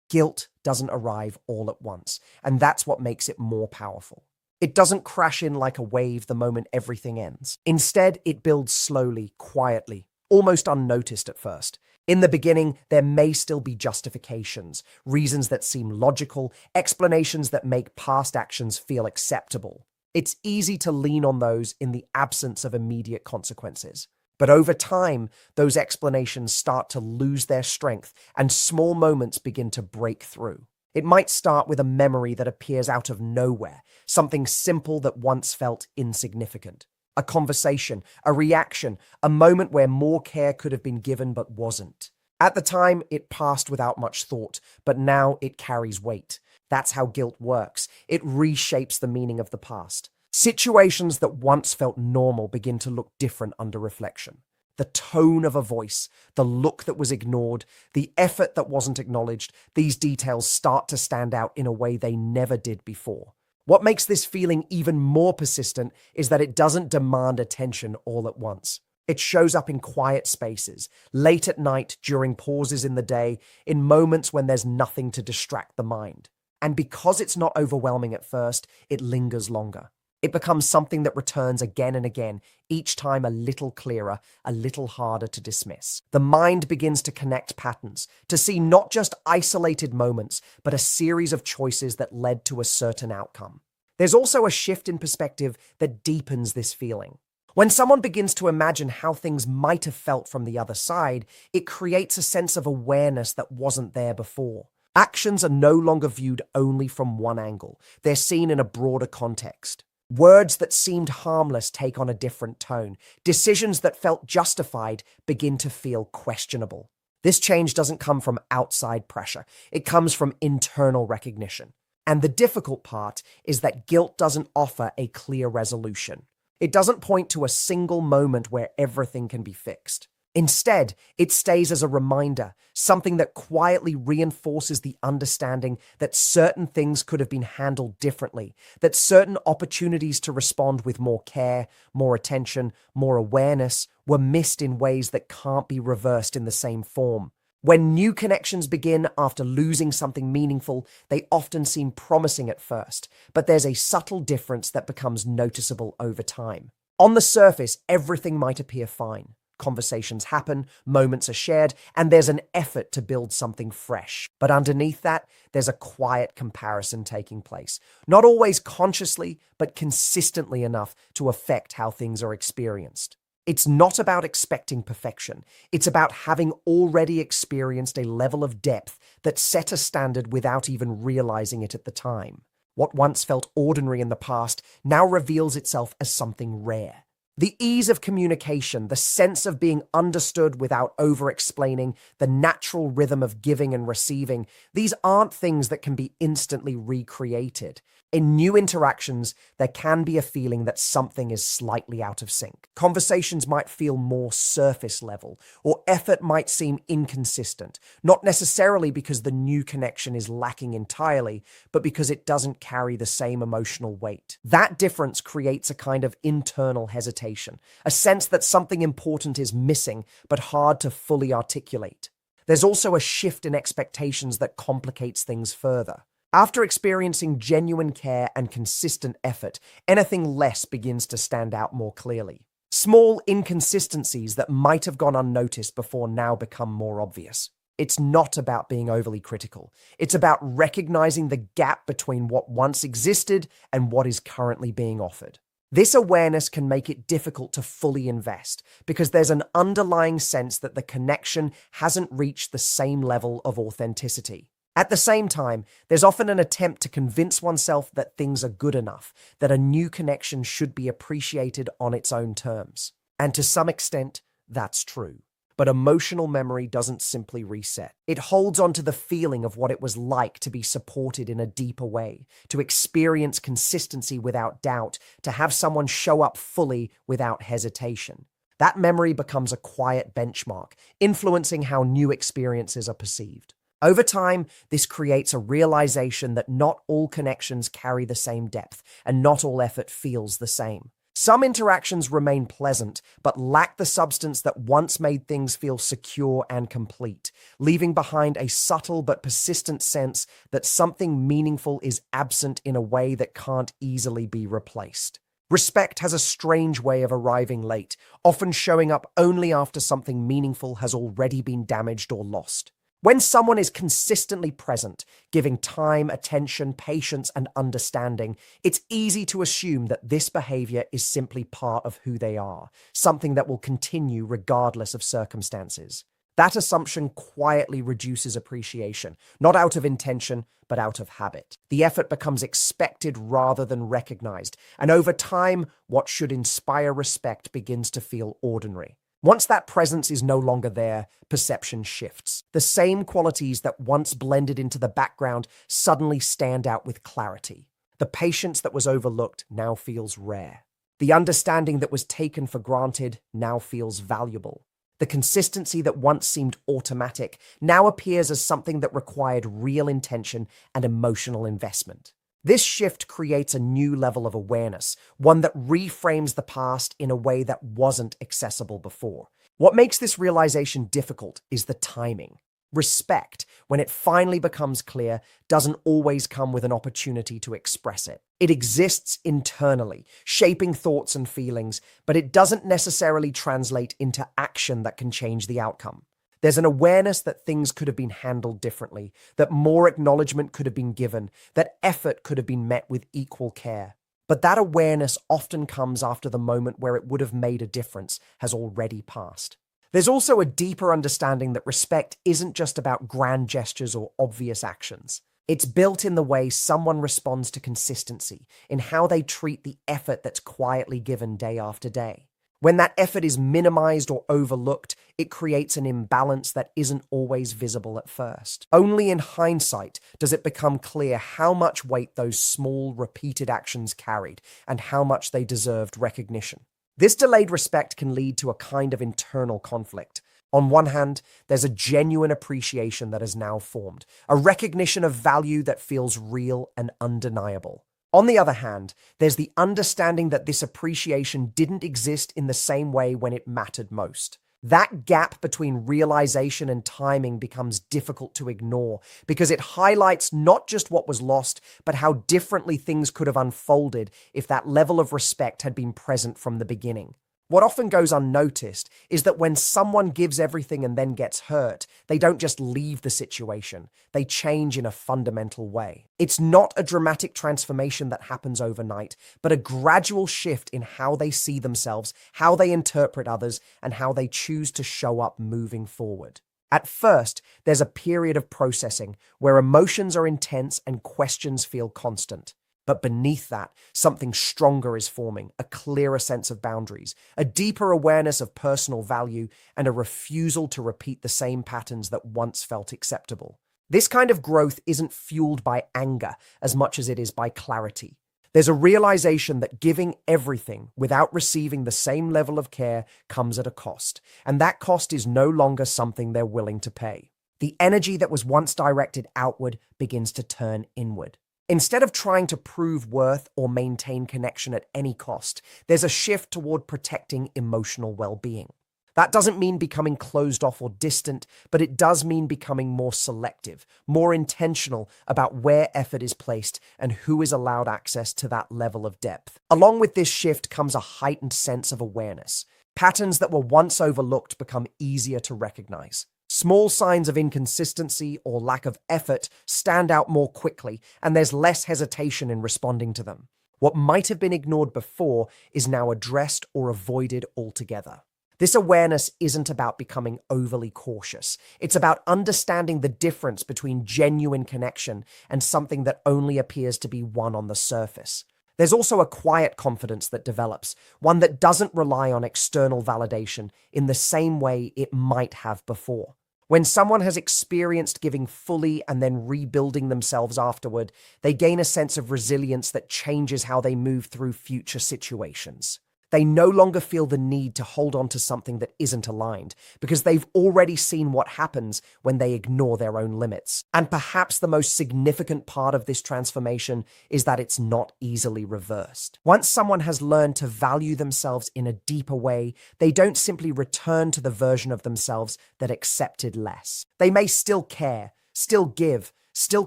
Guilt doesn't arrive all at once, and that's what makes it more powerful. It doesn't crash in like a wave the moment everything ends. Instead, it builds slowly, quietly, almost unnoticed at first. In the beginning, there may still be justifications, reasons that seem logical, explanations that make past actions feel acceptable. It's easy to lean on those in the absence of immediate consequences. But over time, those explanations start to lose their strength and small moments begin to break through. It might start with a memory that appears out of nowhere, something simple that once felt insignificant. A conversation, a reaction, a moment where more care could have been given but wasn't. At the time, it passed without much thought, but now it carries weight. That's how guilt works. It reshapes the meaning of the past. Situations that once felt normal begin to look different under reflection. The tone of a voice, the look that was ignored, the effort that wasn't acknowledged, these details start to stand out in a way they never did before. What makes this feeling even more persistent is that it doesn't demand attention all at once. It shows up in quiet spaces, late at night, during pauses in the day, in moments when there's nothing to distract the mind. And because it's not overwhelming at first, it lingers longer. It becomes something that returns again and again, each time a little clearer, a little harder to dismiss. The mind begins to connect patterns, to see not just isolated moments, but a series of choices that led to a certain outcome. There's also a shift in perspective that deepens this feeling. When someone begins to imagine how things might have felt from the other side, it creates a sense of awareness that wasn't there before. Actions are no longer viewed only from one angle. They're seen in a broader context. Words that seemed harmless take on a different tone. Decisions that felt justified begin to feel questionable. This change doesn't come from outside pressure. It comes from internal recognition. And the difficult part is that guilt doesn't offer a clear resolution. It doesn't point to a single moment where everything can be fixed. Instead, it stays as a reminder, something that quietly reinforces the understanding that certain things could have been handled differently, that certain opportunities to respond with more care, more attention, more awareness were missed in ways that can't be reversed in the same form. When new connections begin after losing something meaningful, they often seem promising at first, but there's a subtle difference that becomes noticeable over time. On the surface, everything might appear fine. Conversations happen, moments are shared, and there's an effort to build something fresh. But underneath that, there's a quiet comparison taking place. Not always consciously, but consistently enough to affect how things are experienced. It's not about expecting perfection. It's about having already experienced a level of depth that set a standard without even realizing it at the time. What once felt ordinary in the past now reveals itself as something rare. The ease of communication, the sense of being understood without over-explaining, the natural rhythm of giving and receiving, these aren't things that can be instantly recreated. In new interactions, there can be a feeling that something is slightly out of sync. Conversations might feel more surface level, or effort might seem inconsistent, not necessarily because the new connection is lacking entirely, but because it doesn't carry the same emotional weight. That difference creates a kind of internal hesitation, a sense that something important is missing, but hard to fully articulate. There's also a shift in expectations that complicates things further. After experiencing genuine care and consistent effort, anything less begins to stand out more clearly. Small inconsistencies that might have gone unnoticed before now become more obvious. It's not about being overly critical. It's about recognizing the gap between what once existed and what is currently being offered. This awareness can make it difficult to fully invest because there's an underlying sense that the connection hasn't reached the same level of authenticity. At the same time, there's often an attempt to convince oneself that things are good enough, that a new connection should be appreciated on its own terms. And to some extent, that's true. But emotional memory doesn't simply reset. It holds on to the feeling of what it was like to be supported in a deeper way, to experience consistency without doubt, to have someone show up fully without hesitation. That memory becomes a quiet benchmark, influencing how new experiences are perceived. Over time, this creates a realization that not all connections carry the same depth, and not all effort feels the same. Some interactions remain pleasant, but lack the substance that once made things feel secure and complete, leaving behind a subtle but persistent sense that something meaningful is absent in a way that can't easily be replaced. Respect has a strange way of arriving late, often showing up only after something meaningful has already been damaged or lost. When someone is consistently present, giving time, attention, patience, and understanding, it's easy to assume that this behavior is simply part of who they are, something that will continue regardless of circumstances. That assumption quietly reduces appreciation, not out of intention, but out of habit. The effort becomes expected rather than recognized, and over time, what should inspire respect begins to feel ordinary. Once that presence is no longer there, perception shifts. The same qualities that once blended into the background suddenly stand out with clarity. The patience that was overlooked now feels rare. The understanding that was taken for granted now feels valuable. The consistency that once seemed automatic now appears as something that required real intention and emotional investment. This shift creates a new level of awareness, one that reframes the past in a way that wasn't accessible before. What makes this realization difficult is the timing. Respect, when it finally becomes clear, doesn't always come with an opportunity to express it. It exists internally, shaping thoughts and feelings, but it doesn't necessarily translate into action that can change the outcome. There's an awareness that things could have been handled differently, that more acknowledgement could have been given, that effort could have been met with equal care. But that awareness often comes after the moment where it would have made a difference has already passed. There's also a deeper understanding that respect isn't just about grand gestures or obvious actions. It's built in the way someone responds to consistency, in how they treat the effort that's quietly given day after day. When that effort is minimized or overlooked, it creates an imbalance that isn't always visible at first. Only in hindsight does it become clear how much weight those small, repeated actions carried and how much they deserved recognition. This delayed respect can lead to a kind of internal conflict. On one hand, there's a genuine appreciation that has now formed, a recognition of value that feels real and undeniable. On the other hand, there's the understanding that this appreciation didn't exist in the same way when it mattered most. That gap between realization and timing becomes difficult to ignore because it highlights not just what was lost, but how differently things could have unfolded if that level of respect had been present from the beginning. What often goes unnoticed is that when someone gives everything and then gets hurt, they don't just leave the situation, they change in a fundamental way. It's not a dramatic transformation that happens overnight, but a gradual shift in how they see themselves, how they interpret others, and how they choose to show up moving forward. At first, there's a period of processing where emotions are intense and questions feel constant. But beneath that, something stronger is forming, a clearer sense of boundaries, a deeper awareness of personal value, and a refusal to repeat the same patterns that once felt acceptable. This kind of growth isn't fueled by anger as much as it is by clarity. There's a realization that giving everything without receiving the same level of care comes at a cost, and that cost is no longer something they're willing to pay. The energy that was once directed outward begins to turn inward. Instead of trying to prove worth or maintain connection at any cost, there's a shift toward protecting emotional well-being. That doesn't mean becoming closed off or distant, but it does mean becoming more selective, more intentional about where effort is placed and who is allowed access to that level of depth. Along with this shift comes a heightened sense of awareness. Patterns that were once overlooked become easier to recognize. Small signs of inconsistency or lack of effort stand out more quickly, and there's less hesitation in responding to them. What might have been ignored before is now addressed or avoided altogether. This awareness isn't about becoming overly cautious. It's about understanding the difference between genuine connection and something that only appears to be one on the surface. There's also a quiet confidence that develops, one that doesn't rely on external validation in the same way it might have before. When someone has experienced giving fully and then rebuilding themselves afterward, they gain a sense of resilience that changes how they move through future situations. They no longer feel the need to hold on to something that isn't aligned, because they've already seen what happens when they ignore their own limits. And perhaps the most significant part of this transformation is that it's not easily reversed. Once someone has learned to value themselves in a deeper way, they don't simply return to the version of themselves that accepted less. They may still care, still give, still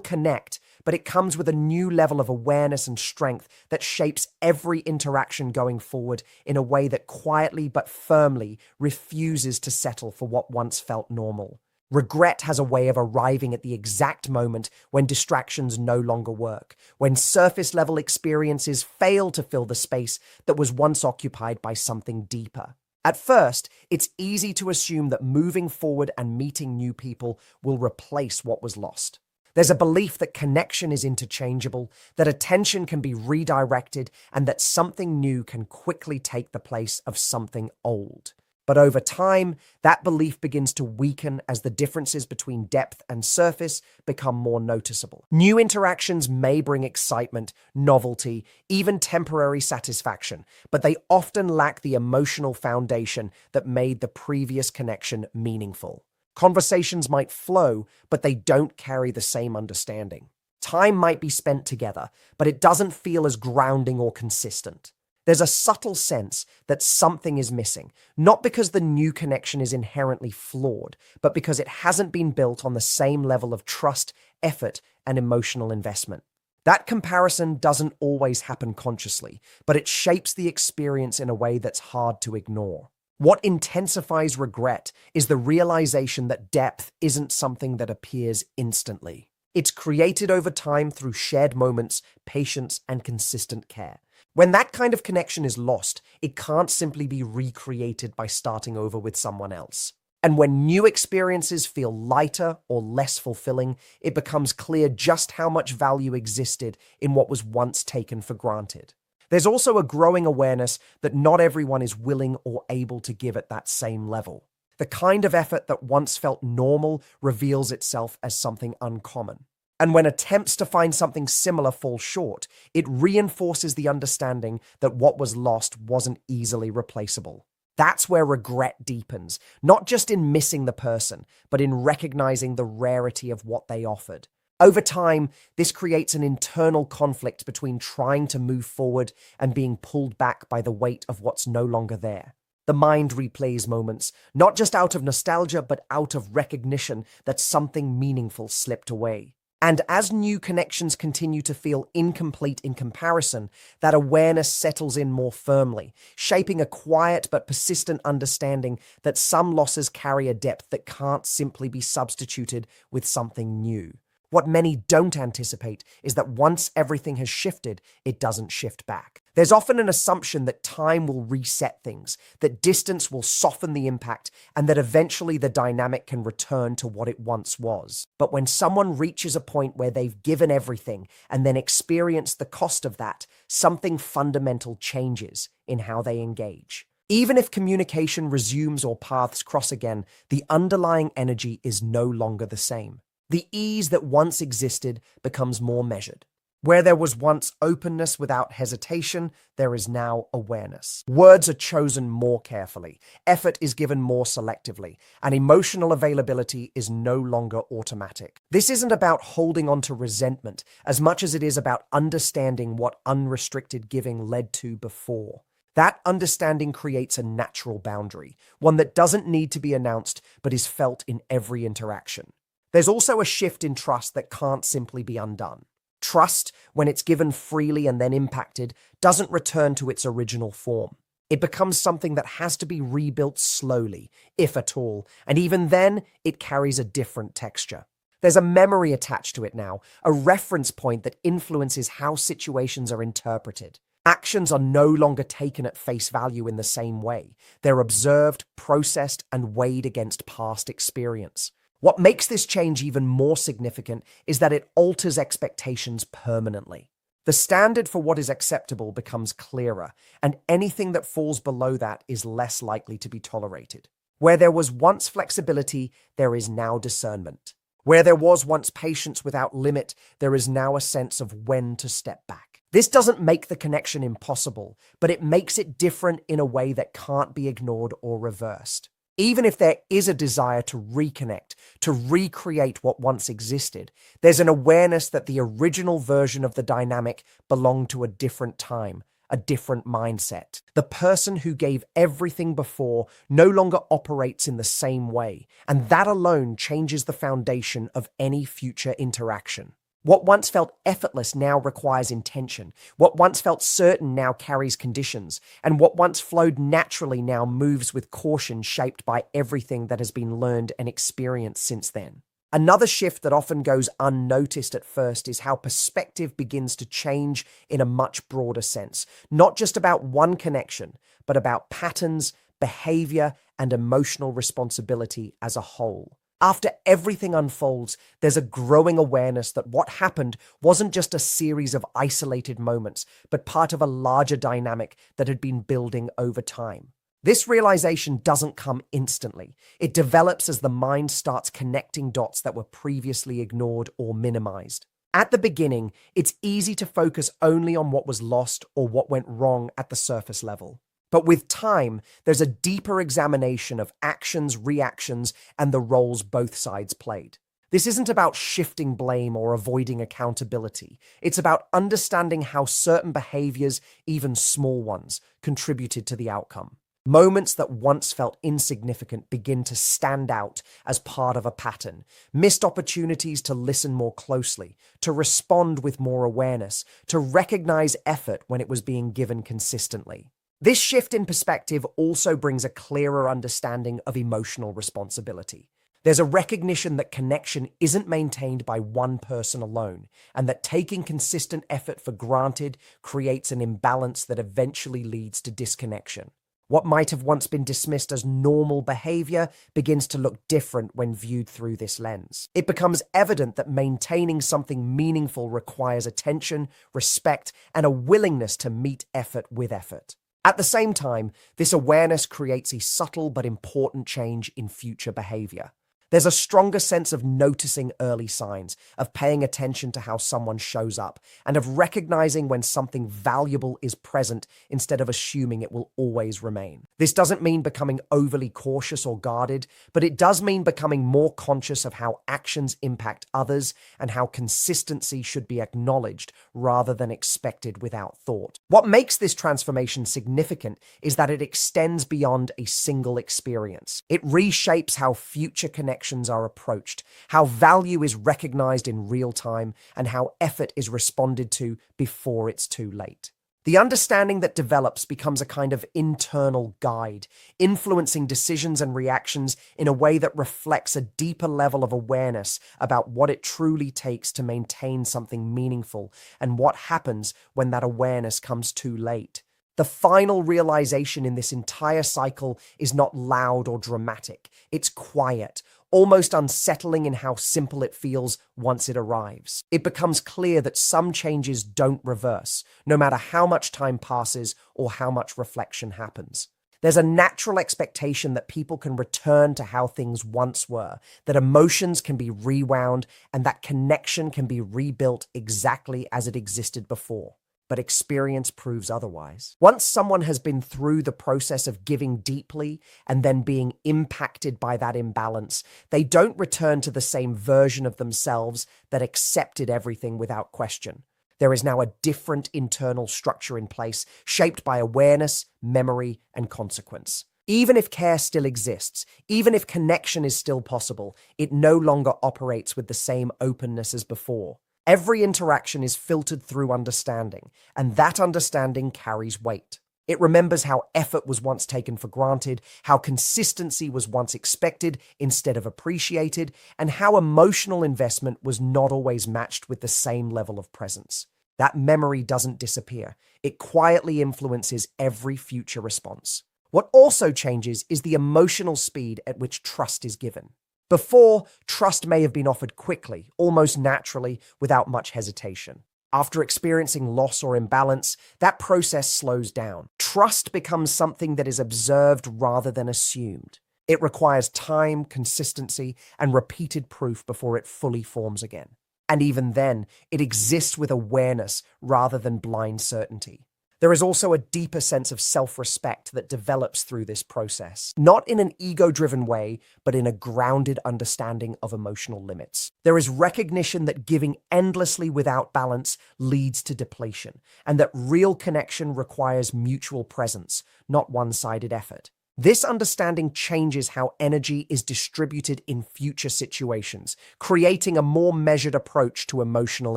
connect, but it comes with a new level of awareness and strength that shapes every interaction going forward in a way that quietly but firmly refuses to settle for what once felt normal. Regret has a way of arriving at the exact moment when distractions no longer work, when surface-level experiences fail to fill the space that was once occupied by something deeper. At first, it's easy to assume that moving forward and meeting new people will replace what was lost. There's a belief that connection is interchangeable, that attention can be redirected, and that something new can quickly take the place of something old. But over time, that belief begins to weaken as the differences between depth and surface become more noticeable. New interactions may bring excitement, novelty, even temporary satisfaction, but they often lack the emotional foundation that made the previous connection meaningful. Conversations might flow, but they don't carry the same understanding. Time might be spent together, but it doesn't feel as grounding or consistent. There's a subtle sense that something is missing, not because the new connection is inherently flawed, but because it hasn't been built on the same level of trust, effort, and emotional investment. That comparison doesn't always happen consciously, but it shapes the experience in a way that's hard to ignore. What intensifies regret is the realization that depth isn't something that appears instantly. It's created over time through shared moments, patience, and consistent care. When that kind of connection is lost, it can't simply be recreated by starting over with someone else. And when new experiences feel lighter or less fulfilling, it becomes clear just how much value existed in what was once taken for granted. There's also a growing awareness that not everyone is willing or able to give at that same level. The kind of effort that once felt normal reveals itself as something uncommon. And when attempts to find something similar fall short, it reinforces the understanding that what was lost wasn't easily replaceable. That's where regret deepens, not just in missing the person, but in recognizing the rarity of what they offered. Over time, this creates an internal conflict between trying to move forward and being pulled back by the weight of what's no longer there. The mind replays moments, not just out of nostalgia, but out of recognition that something meaningful slipped away. And as new connections continue to feel incomplete in comparison, that awareness settles in more firmly, shaping a quiet but persistent understanding that some losses carry a depth that can't simply be substituted with something new. What many don't anticipate is that once everything has shifted, it doesn't shift back. There's often an assumption that time will reset things, that distance will soften the impact, and that eventually the dynamic can return to what it once was. But when someone reaches a point where they've given everything and then experienced the cost of that, something fundamental changes in how they engage. Even if communication resumes or paths cross again, the underlying energy is no longer the same. The ease that once existed becomes more measured. Where there was once openness without hesitation, there is now awareness. Words are chosen more carefully, effort is given more selectively, and emotional availability is no longer automatic. This isn't about holding on to resentment as much as it is about understanding what unrestricted giving led to before. That understanding creates a natural boundary, one that doesn't need to be announced but is felt in every interaction. There's also a shift in trust that can't simply be undone. Trust, when it's given freely and then impacted, doesn't return to its original form. It becomes something that has to be rebuilt slowly, if at all, and even then, it carries a different texture. There's a memory attached to it now, a reference point that influences how situations are interpreted. Actions are no longer taken at face value in the same way. They're observed, processed, and weighed against past experience. What makes this change even more significant is that it alters expectations permanently. The standard for what is acceptable becomes clearer, and anything that falls below that is less likely to be tolerated. Where there was once flexibility, there is now discernment. Where there was once patience without limit, there is now a sense of when to step back. This doesn't make the connection impossible, but it makes it different in a way that can't be ignored or reversed. Even if there is a desire to reconnect, to recreate what once existed, there's an awareness that the original version of the dynamic belonged to a different time, a different mindset. The person who gave everything before no longer operates in the same way, and that alone changes the foundation of any future interaction. What once felt effortless now requires intention. What once felt certain now carries conditions. And what once flowed naturally now moves with caution, shaped by everything that has been learned and experienced since then. Another shift that often goes unnoticed at first is how perspective begins to change in a much broader sense. Not just about one connection, but about patterns, behavior, and emotional responsibility as a whole. After everything unfolds, there's a growing awareness that what happened wasn't just a series of isolated moments, but part of a larger dynamic that had been building over time. This realization doesn't come instantly. It develops as the mind starts connecting dots that were previously ignored or minimized. At the beginning, it's easy to focus only on what was lost or what went wrong at the surface level. But with time, there's a deeper examination of actions, reactions, and the roles both sides played. This isn't about shifting blame or avoiding accountability. It's about understanding how certain behaviors, even small ones, contributed to the outcome. Moments that once felt insignificant begin to stand out as part of a pattern. Missed opportunities to listen more closely, to respond with more awareness, to recognize effort when it was being given consistently. This shift in perspective also brings a clearer understanding of emotional responsibility. There's a recognition that connection isn't maintained by one person alone, and that taking consistent effort for granted creates an imbalance that eventually leads to disconnection. What might have once been dismissed as normal behavior begins to look different when viewed through this lens. It becomes evident that maintaining something meaningful requires attention, respect, and a willingness to meet effort with effort. At the same time, this awareness creates a subtle but important change in future behavior. There's a stronger sense of noticing early signs, of paying attention to how someone shows up, and of recognizing when something valuable is present instead of assuming it will always remain. This doesn't mean becoming overly cautious or guarded, but it does mean becoming more conscious of how actions impact others and how consistency should be acknowledged rather than expected without thought. What makes this transformation significant is that it extends beyond a single experience. It reshapes how future connections are approached, how value is recognized in real time, and how effort is responded to before it's too late. The understanding that develops becomes a kind of internal guide, influencing decisions and reactions in a way that reflects a deeper level of awareness about what it truly takes to maintain something meaningful and what happens when that awareness comes too late. The final realization in this entire cycle is not loud or dramatic. It's quiet, almost unsettling in how simple it feels once it arrives. It becomes clear that some changes don't reverse, no matter how much time passes or how much reflection happens. There's a natural expectation that people can return to how things once were, that emotions can be rewound, and that connection can be rebuilt exactly as it existed before. But experience proves otherwise. Once someone has been through the process of giving deeply and then being impacted by that imbalance, they don't return to the same version of themselves that accepted everything without question. There is now a different internal structure in place, shaped by awareness, memory, and consequence. Even if care still exists, even if connection is still possible, it no longer operates with the same openness as before. Every interaction is filtered through understanding, and that understanding carries weight. It remembers how effort was once taken for granted, how consistency was once expected instead of appreciated, and how emotional investment was not always matched with the same level of presence. That memory doesn't disappear. It quietly influences every future response. What also changes is the emotional speed at which trust is given. Before, trust may have been offered quickly, almost naturally, without much hesitation. After experiencing loss or imbalance, that process slows down. Trust becomes something that is observed rather than assumed. It requires time, consistency, and repeated proof before it fully forms again. And even then, it exists with awareness rather than blind certainty. There is also a deeper sense of self-respect that develops through this process, not in an ego-driven way, but in a grounded understanding of emotional limits. There is recognition that giving endlessly without balance leads to depletion, and that real connection requires mutual presence, not one-sided effort. This understanding changes how energy is distributed in future situations, creating a more measured approach to emotional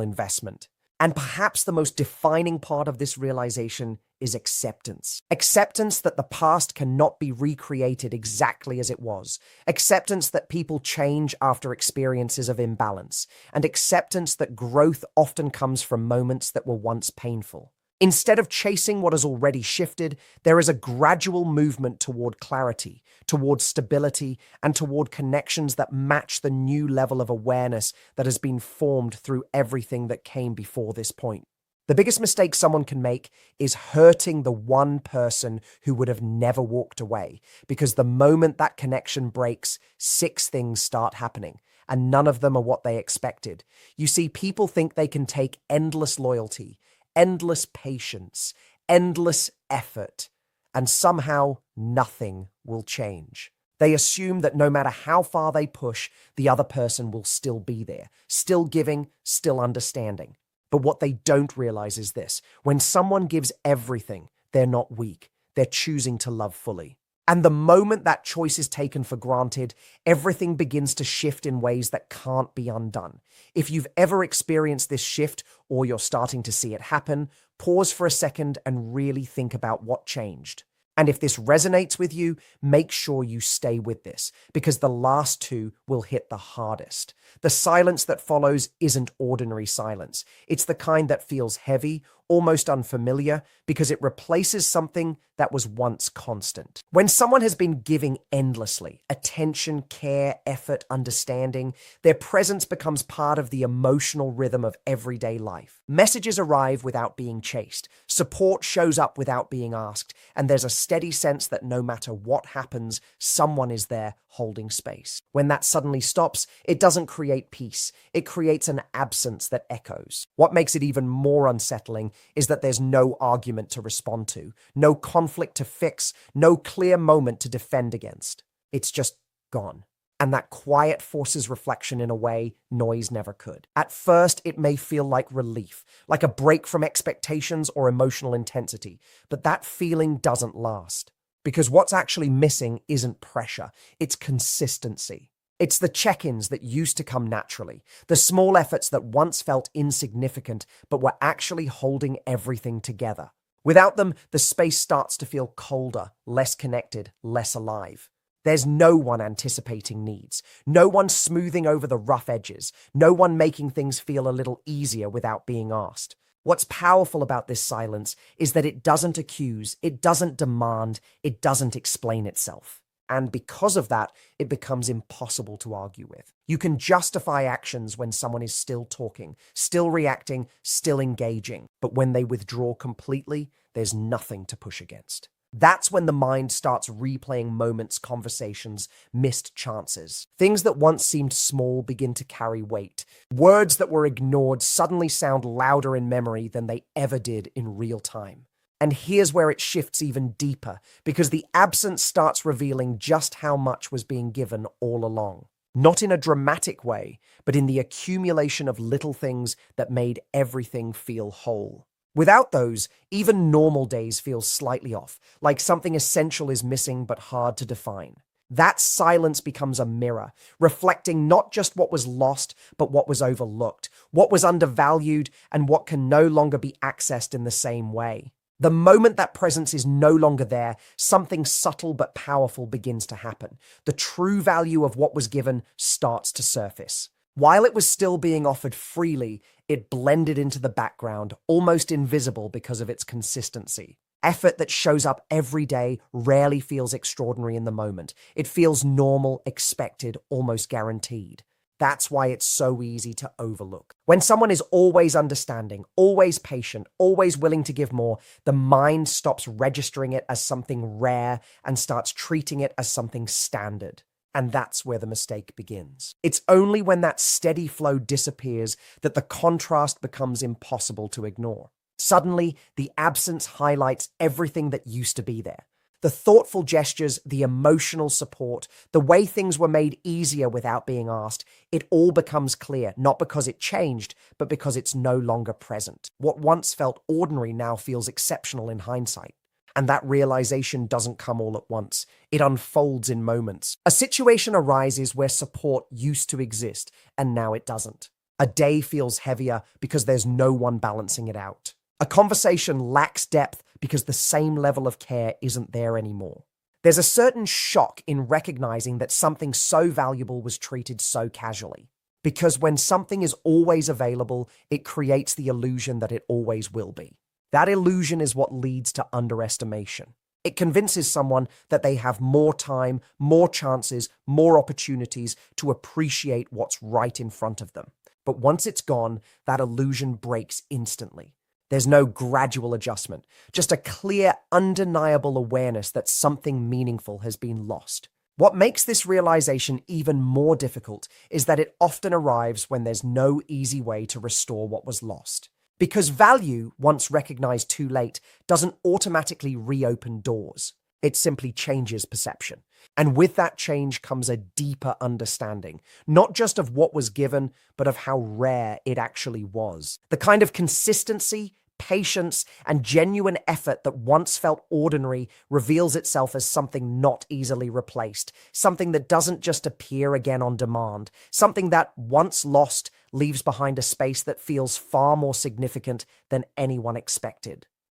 investment. And perhaps the most defining part of this realization is acceptance. Acceptance that the past cannot be recreated exactly as it was. Acceptance that people change after experiences of imbalance. And acceptance that growth often comes from moments that were once painful. Instead of chasing what has already shifted, there is a gradual movement toward clarity, toward stability, and toward connections that match the new level of awareness that has been formed through everything that came before this point. The biggest mistake someone can make is hurting the one person who would have never walked away, because the moment that connection breaks, 6 things start happening, and none of them are what they expected. You see, people think they can take endless loyalty, endless patience, endless effort, and somehow nothing will change. They assume that no matter how far they push, the other person will still be there, still giving, still understanding. But what they don't realize is this: when someone gives everything, they're not weak. They're choosing to love fully. And the moment that choice is taken for granted, everything begins to shift in ways that can't be undone. If you've ever experienced this shift, or you're starting to see it happen, pause for a second and really think about what changed. And if this resonates with you, make sure you stay with this, because the last 2 will hit the hardest. The silence that follows isn't ordinary silence. It's the kind that feels heavy, almost unfamiliar, because it replaces something that was once constant. When someone has been giving endlessly, attention, care, effort, understanding, their presence becomes part of the emotional rhythm of everyday life. Messages arrive without being chased. Support shows up without being asked, and there's a steady sense that no matter what happens, someone is there holding space. When that suddenly stops, it doesn't create peace. It creates an absence that echoes. What makes it even more unsettling is that there's no argument to respond to, no conflict to fix, no clear moment to defend against. It's just gone. And that quiet forces reflection in a way noise never could. At first, it may feel like relief, like a break from expectations or emotional intensity, but that feeling doesn't last. Because what's actually missing isn't pressure, it's consistency. It's the check-ins that used to come naturally, the small efforts that once felt insignificant but were actually holding everything together. Without them, the space starts to feel colder, less connected, less alive. There's no one anticipating needs, no one smoothing over the rough edges, no one making things feel a little easier without being asked. What's powerful about this silence is that it doesn't accuse, it doesn't demand, it doesn't explain itself. And because of that, it becomes impossible to argue with. You can justify actions when someone is still talking, still reacting, still engaging. But when they withdraw completely, there's nothing to push against. That's when the mind starts replaying moments, conversations, missed chances. Things that once seemed small begin to carry weight. Words that were ignored suddenly sound louder in memory than they ever did in real time. And here's where it shifts even deeper, because the absence starts revealing just how much was being given all along. Not in a dramatic way, but in the accumulation of little things that made everything feel whole. Without those, even normal days feel slightly off, like something essential is missing but hard to define. That silence becomes a mirror, reflecting not just what was lost, but what was overlooked, what was undervalued, and what can no longer be accessed in the same way. The moment that presence is no longer there, something subtle but powerful begins to happen. The true value of what was given starts to surface. While it was still being offered freely, it blended into the background, almost invisible because of its consistency. Effort that shows up every day rarely feels extraordinary in the moment. It feels normal, expected, almost guaranteed. That's why it's so easy to overlook. When someone is always understanding, always patient, always willing to give more, the mind stops registering it as something rare and starts treating it as something standard. And that's where the mistake begins. It's only when that steady flow disappears that the contrast becomes impossible to ignore. Suddenly, the absence highlights everything that used to be there. The thoughtful gestures, the emotional support, the way things were made easier without being asked, it all becomes clear, not because it changed, but because it's no longer present. What once felt ordinary now feels exceptional in hindsight. And that realization doesn't come all at once. It unfolds in moments. A situation arises where support used to exist, and now it doesn't. A day feels heavier because there's no one balancing it out. A conversation lacks depth because the same level of care isn't there anymore. There's a certain shock in recognizing that something so valuable was treated so casually. Because when something is always available, it creates the illusion that it always will be. That illusion is what leads to underestimation. It convinces someone that they have more time, more chances, more opportunities to appreciate what's right in front of them. But once it's gone, that illusion breaks instantly. There's no gradual adjustment, just a clear, undeniable awareness that something meaningful has been lost. What makes this realization even more difficult is that it often arrives when there's no easy way to restore what was lost. Because value, once recognized too late, doesn't automatically reopen doors. It simply changes perception. And with that change comes a deeper understanding, not just of what was given, but of how rare it actually was. The kind of consistency, patience, and genuine effort that once felt ordinary reveals itself as something not easily replaced, something that doesn't just appear again on demand, something that, once lost, leaves behind a space that feels far more significant than anyone expected.